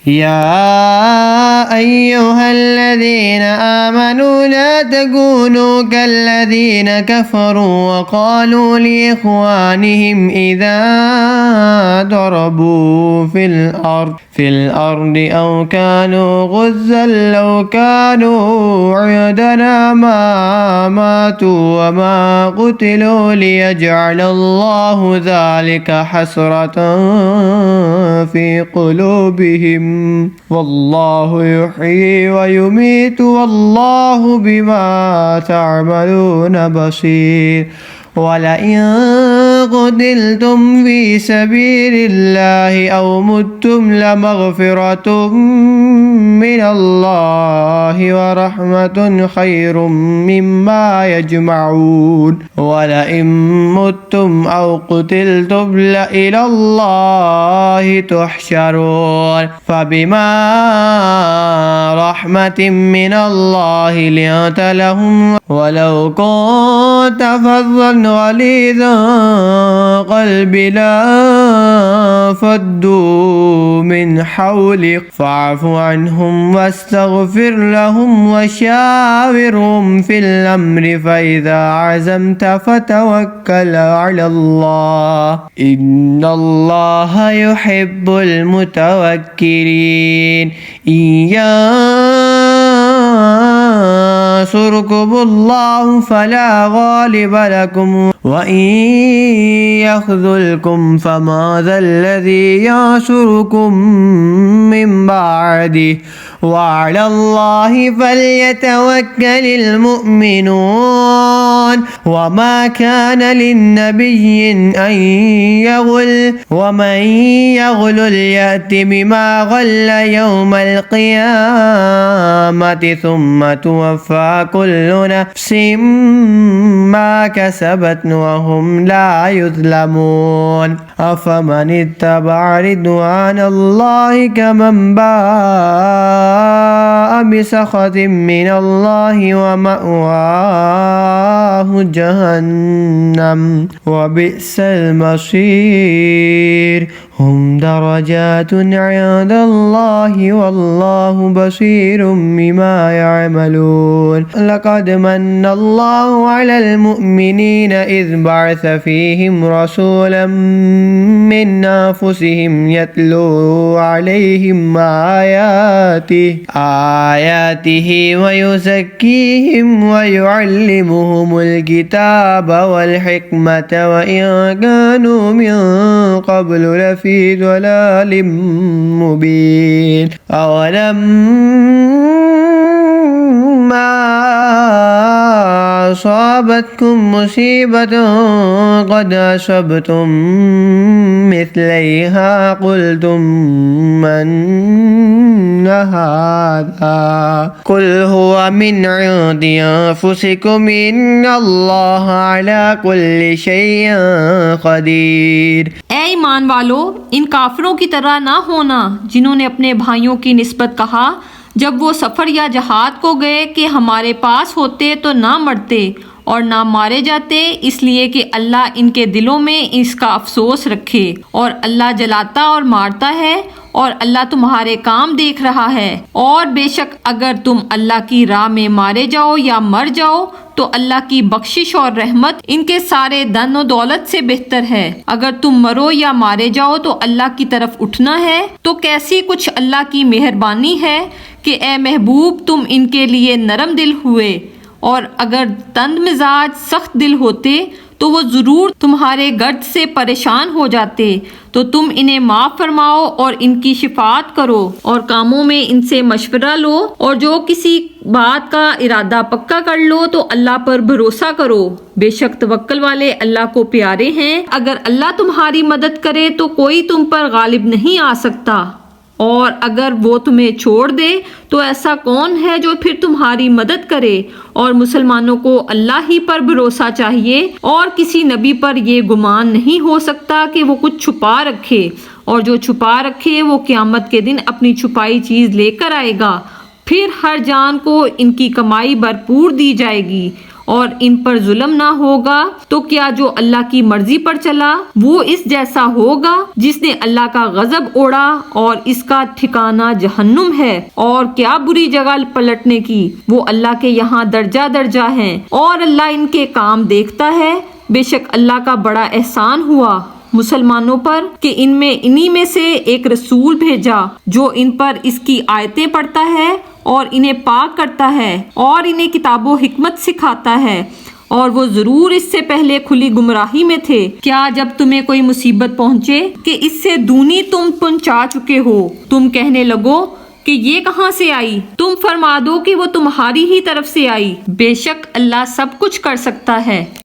يا أيها الذين آمنوا لا تكونوا كالذين كفروا وقالوا لإخوانهم إذا ضربوا في الأرض أو كانوا غزا لو كانوا عندنا ما ماتوا وما قتلوا ليجعل الله ذلك حسرة في قلوبهم والله يحيي ويميت والله بما تعملون بصير ولئن قتلتم في سبيل الله أو متم لمغفرة من الله ورحمة خير مما يجمعون ولئن متم أو قتلتم لإلى الله تحشرون فبما رحمة من الله لنت لهم ولو كنت فظا غليظ قلب لانفضوا من حولك فاعف عنهم واستغفر لهم وشاورهم في الأمر فإذا عزمت فتوكل على الله إن الله يحب المتوكلين ينصركم الله فلا غالب لكم وإن يخذلكم فماذا الذي ينصركم من بعده وعلى الله فليتوكل المؤمنون وما كان للنبي أن يغل ومن يغل يأت بما غل يوم القيامة ثم توفى كل نفس ما كسبت وهم لا يظلمون أفمن اتبع رضوان الله كمن باء بسخط من الله ومأواه جهنم وبئس المصير هم درجات عند الله والله بصير بما يعملون لقد من الله على المؤمنين إذ بعث فيهم رسولا من أنفسهم يتلو عليهم آياته ويزكيهم ويعلمهم الكتاب والحكمة وإن كانوا من قبل لفي ضلال مبين أولما أصابتكم مصيبة قد أصبتم مثليها قلتم من هذا قل هو من عند أنفسكم إن الله على كل شيء قدीर। ऐ ईमान वालों, इन काफिरों की तरह ना होना जिन्होंने अपने भाइयों की निस्बत कहा जब वो सफ़र या जहाद को गए कि हमारे पास होते तो ना मरते और ना मारे जाते, इसलिए कि अल्लाह इनके दिलों में इसका अफसोस रखे और अल्लाह जलाता और मारता है और अल्लाह तुम्हारे काम देख रहा है। और बेशक अगर तुम अल्लाह की राह में मारे जाओ या मर जाओ तो अल्लाह की बख्शिश और रहमत इनके सारे धन और दौलत से बेहतर है। अगर तुम मरो या मारे जाओ तो अल्लाह की तरफ उठना है, तो कैसी कुछ अल्लाह की मेहरबानी है कि ए महबूब तुम इनके लिए नरम दिल हुए, और अगर तंद मिजाज सख्त दिल होते तो वो ज़रूर तुम्हारे गर्द से परेशान हो जाते। तो तुम इन्हें माफ़ फरमाओ और इनकी शिफात करो और कामों में इनसे मशवरा लो, और जो किसी बात का इरादा पक्का कर लो तो अल्लाह पर भरोसा करो। बेशक तवक्कल वाले अल्लाह को प्यारे हैं। अगर अल्लाह तुम्हारी मदद करे तो कोई तुम पर गालिब नहीं आ सकता, और अगर वो तुम्हें छोड़ दे तो ऐसा कौन है जो फिर तुम्हारी मदद करे। और मुसलमानों को अल्लाह ही पर भरोसा चाहिए, और किसी नबी पर ये गुमान नहीं हो सकता कि वो कुछ छुपा रखे, और जो छुपा रखे वो क़यामत के दिन अपनी छुपाई चीज़ लेकर आएगा। फिर हर जान को इनकी कमाई भरपूर दी जाएगी, اور ان پر ظلم نہ ہوگا تو کیا جو اللہ کی مرضی پر چلا وہ اس جیسا ہوگا جس نے اللہ کا غضب اوڑا اور اس کا ٹھکانہ جہنم ہے؟ اور کیا بری جگہ پلٹنے کی، وہ اللہ کے یہاں درجہ درجہ ہیں اور اللہ ان کے کام دیکھتا ہے۔ بے شک اللہ کا بڑا احسان ہوا مسلمانوں پر کہ انہی میں سے ایک رسول بھیجا جو ان پر اس کی آیتیں پڑھتا ہے اور انہیں پاک کرتا ہے اور انہیں کتاب و حکمت سکھاتا ہے، اور وہ ضرور اس سے پہلے کھلی گمراہی میں تھے۔ کیا جب تمہیں کوئی مصیبت پہنچے کہ اس سے دونی تم پہنچا چکے ہو، تم کہنے لگو کہ یہ کہاں سے آئی؟ تم فرما دو کہ وہ تمہاری ہی طرف سے آئی، بے شک اللہ سب کچھ کر سکتا ہے۔